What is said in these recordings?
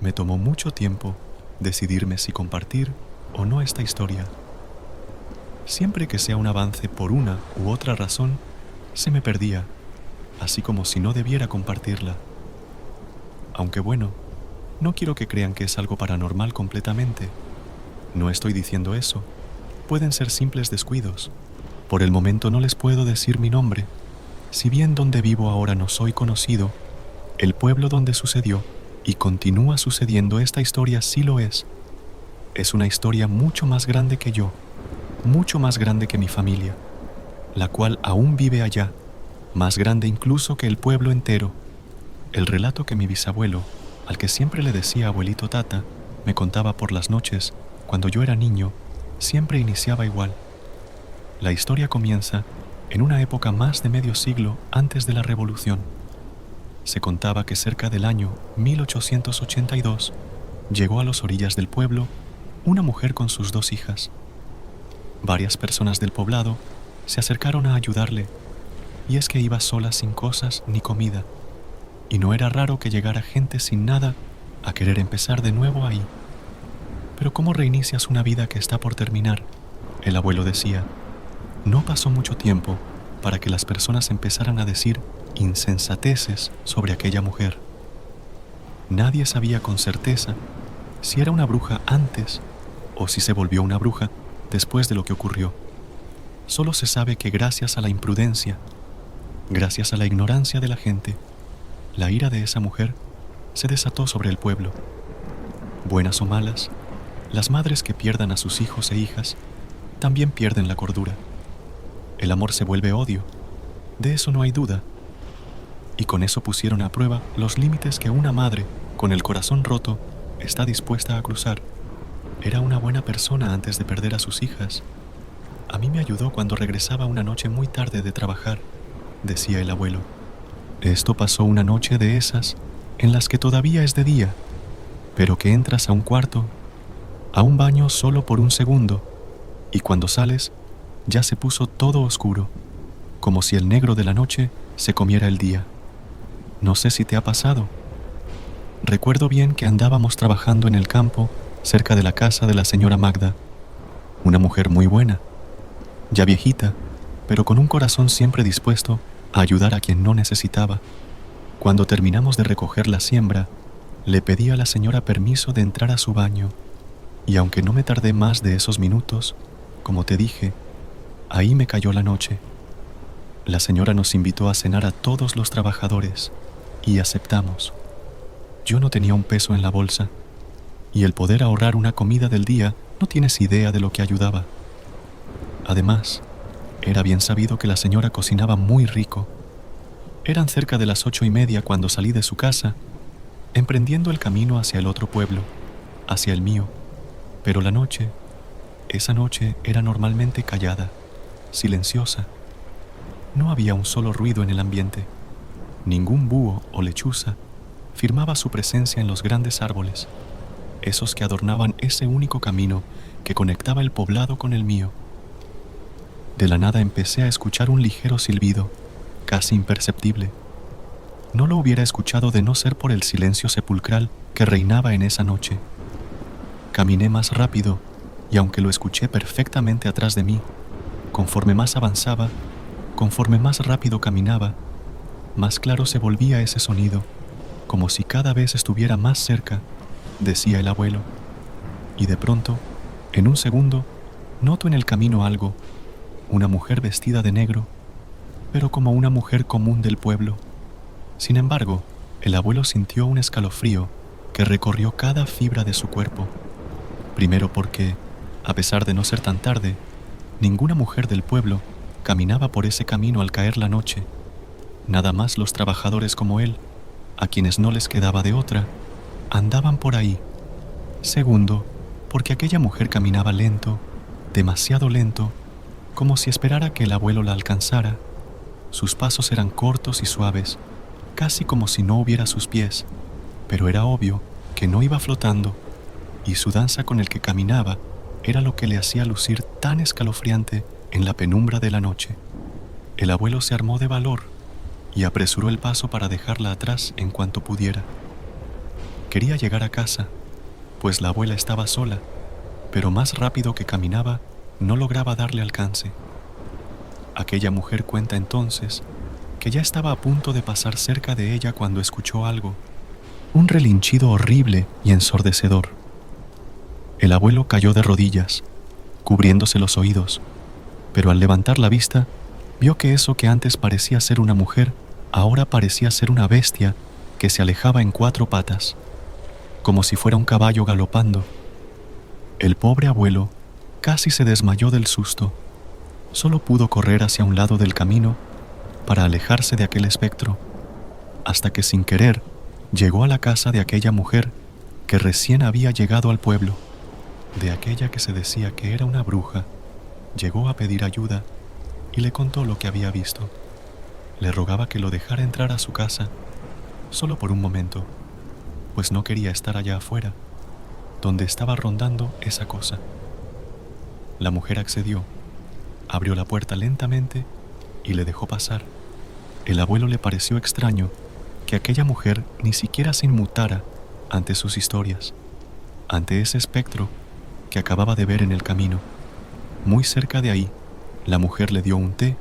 Me tomó mucho tiempo decidirme si compartir o no esta historia. Siempre que sea un avance por una u otra razón, se me perdía, así como si no debiera compartirla. Aunque bueno, no quiero que crean que es algo paranormal completamente. No estoy diciendo eso. Pueden ser simples descuidos. Por el momento no les puedo decir mi nombre. Si bien donde vivo ahora no soy conocido, el pueblo donde sucedió y continúa sucediendo esta historia sí lo es. Es una historia mucho más grande que yo, mucho más grande que mi familia, la cual aún vive allá, más grande incluso que el pueblo entero. El relato que mi bisabuelo, al que siempre le decía abuelito Tata, me contaba por las noches, cuando yo era niño, siempre iniciaba igual. La historia comienza en una época más de medio siglo antes de la Revolución. Se contaba que cerca del año 1882 llegó a las orillas del pueblo una mujer con sus 2 hijas. Varias personas del poblado se acercaron a ayudarle, y es que iba sola sin cosas ni comida, y no era raro que llegara gente sin nada a querer empezar de nuevo ahí. Pero ¿cómo reinicias una vida que está por terminar? El abuelo decía. No pasó mucho tiempo para que las personas empezaran a decir insensateces sobre aquella mujer. Nadie sabía con certeza si era una bruja antes o si se volvió una bruja después de lo que ocurrió. Solo se sabe que gracias a la imprudencia, gracias a la ignorancia de la gente, la ira de esa mujer se desató sobre el pueblo. Buenas o malas, las madres que pierdan a sus hijos e hijas también pierden la cordura. El amor se vuelve odio, de eso no hay duda. Y con eso pusieron a prueba los límites que una madre, con el corazón roto, está dispuesta a cruzar. Era una buena persona antes de perder a sus hijas. A mí me ayudó cuando regresaba una noche muy tarde de trabajar, decía el abuelo. Esto pasó una noche de esas en las que todavía es de día, pero que entras a un cuarto, a un baño solo por un segundo, y cuando sales, ya se puso todo oscuro, como si el negro de la noche se comiera el día. No sé si te ha pasado. Recuerdo bien que andábamos trabajando en el campo cerca de la casa de la señora Magda, una mujer muy buena, ya viejita, pero con un corazón siempre dispuesto a ayudar a quien no necesitaba. Cuando terminamos de recoger la siembra, le pedí a la señora permiso de entrar a su baño, y aunque no me tardé más de esos minutos, como te dije, ahí me cayó la noche. La señora nos invitó a cenar a todos los trabajadores, y aceptamos. Yo no tenía un peso en la bolsa, y el poder ahorrar una comida del día no tienes idea de lo que ayudaba. Además, era bien sabido que la señora cocinaba muy rico. Eran cerca de las 8:30 cuando salí de su casa, emprendiendo el camino hacia el otro pueblo, hacia el mío. Pero la noche, esa noche era normalmente callada, silenciosa. No había un solo ruido en el ambiente. Ningún búho o lechuza firmaba su presencia en los grandes árboles, esos que adornaban ese único camino que conectaba el poblado con el mío. De la nada empecé a escuchar un ligero silbido, casi imperceptible. No lo hubiera escuchado de no ser por el silencio sepulcral que reinaba en esa noche. Caminé más rápido, y aunque lo escuché perfectamente atrás de mí, conforme más avanzaba, conforme más rápido caminaba, más claro se volvía ese sonido, como si cada vez estuviera más cerca, decía el abuelo. Y de pronto, en un segundo, noto en el camino algo, una mujer vestida de negro, pero como una mujer común del pueblo. Sin embargo, el abuelo sintió un escalofrío que recorrió cada fibra de su cuerpo. Primero porque, a pesar de no ser tan tarde, ninguna mujer del pueblo caminaba por ese camino al caer la noche. Nada más los trabajadores como él, a quienes no les quedaba de otra, andaban por ahí. Segundo, porque aquella mujer caminaba lento, demasiado lento, como si esperara que el abuelo la alcanzara. Sus pasos eran cortos y suaves, casi como si no hubiera sus pies, pero era obvio que no iba flotando, y su danza con el que caminaba era lo que le hacía lucir tan escalofriante en la penumbra de la noche. El abuelo se armó de valor y apresuró el paso para dejarla atrás en cuanto pudiera. Quería llegar a casa, pues la abuela estaba sola, pero más rápido que caminaba, no lograba darle alcance. Aquella mujer cuenta entonces que ya estaba a punto de pasar cerca de ella cuando escuchó algo, un relinchido horrible y ensordecedor. El abuelo cayó de rodillas, cubriéndose los oídos, pero al levantar la vista, vio que eso que antes parecía ser una mujer, ahora parecía ser una bestia que se alejaba en 4 patas, como si fuera un caballo galopando. El pobre abuelo casi se desmayó del susto. Solo pudo correr hacia un lado del camino para alejarse de aquel espectro, hasta que sin querer llegó a la casa de aquella mujer que recién había llegado al pueblo. De aquella que se decía que era una bruja, llegó a pedir ayuda y le contó lo que había visto. Le rogaba que lo dejara entrar a su casa, solo por un momento, pues no quería estar allá afuera, donde estaba rondando esa cosa. La mujer accedió, abrió la puerta lentamente y le dejó pasar. El abuelo le pareció extraño que aquella mujer ni siquiera se inmutara ante sus historias, ante ese espectro que acababa de ver en el camino. Muy cerca de ahí, la mujer le dio un té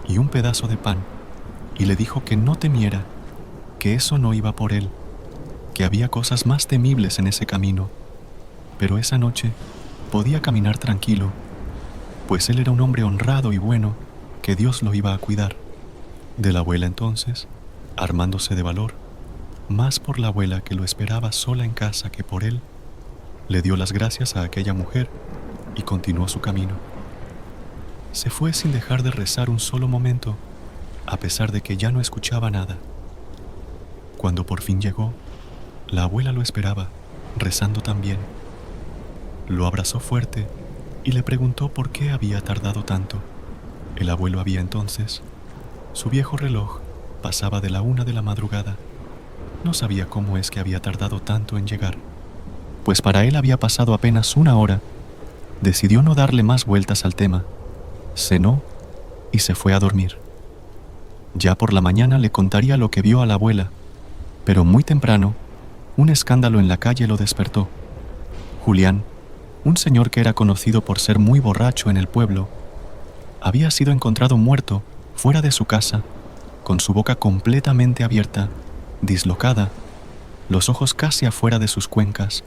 y un pedazo de pan y le dijo que no temiera, que eso no iba por él, que había cosas más temibles en ese camino, pero esa noche podía caminar tranquilo, pues él era un hombre honrado y bueno, que Dios lo iba a cuidar. De la abuela entonces, armándose de valor, más por la abuela que lo esperaba sola en casa que por él, le dio las gracias a aquella mujer y continuó su camino. Se fue sin dejar de rezar un solo momento, a pesar de que ya no escuchaba nada. Cuando por fin llegó, la abuela lo esperaba, rezando también. Lo abrazó fuerte y le preguntó por qué había tardado tanto. El abuelo había entonces, su viejo reloj pasaba de la 1 de la madrugada. No sabía cómo es que había tardado tanto en llegar, pues para él había pasado apenas 1 hora. Decidió no darle más vueltas al tema, cenó y se fue a dormir. Ya por la mañana le contaría lo que vio a la abuela, pero muy temprano, un escándalo en la calle lo despertó. Julián, un señor que era conocido por ser muy borracho en el pueblo, había sido encontrado muerto fuera de su casa, con su boca completamente abierta, dislocada, los ojos casi afuera de sus cuencas,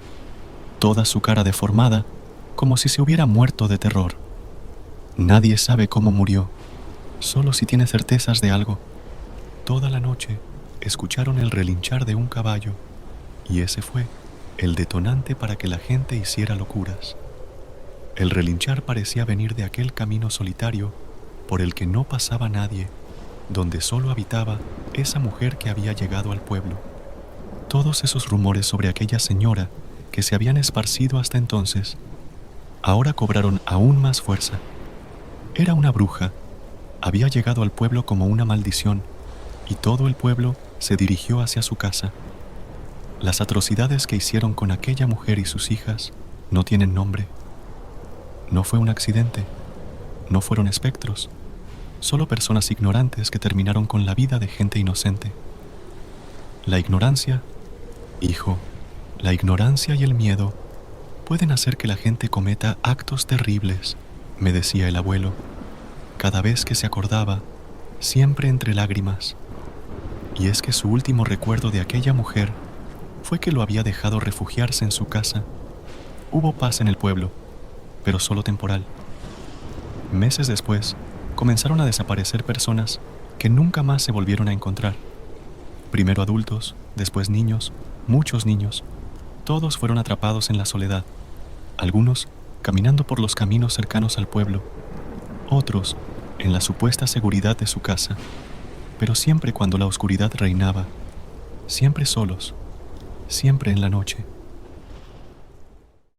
toda su cara deformada, como si se hubiera muerto de terror. Nadie sabe cómo murió, solo si tiene certezas de algo. Toda la noche escucharon el relinchar de un caballo, y ese fue el detonante para que la gente hiciera locuras. El relinchar parecía venir de aquel camino solitario por el que no pasaba nadie, donde solo habitaba esa mujer que había llegado al pueblo. Todos esos rumores sobre aquella señora que se habían esparcido hasta entonces, ahora cobraron aún más fuerza. Era una bruja, había llegado al pueblo como una maldición, y todo el pueblo se dirigió hacia su casa. Las atrocidades que hicieron con aquella mujer y sus hijas no tienen nombre. No fue un accidente, no fueron espectros, solo personas ignorantes que terminaron con la vida de gente inocente. La ignorancia, hijo, la ignorancia y el miedo pueden hacer que la gente cometa actos terribles, me decía el abuelo, cada vez que se acordaba, siempre entre lágrimas. Y es que su último recuerdo de aquella mujer fue que lo había dejado refugiarse en su casa. Hubo paz en el pueblo, pero solo temporal. Meses después, comenzaron a desaparecer personas que nunca más se volvieron a encontrar. Primero adultos, después niños, muchos niños. Todos fueron atrapados en la soledad. Algunos caminando por los caminos cercanos al pueblo. Otros en la supuesta seguridad de su casa, pero siempre cuando la oscuridad reinaba. Siempre solos, siempre en la noche.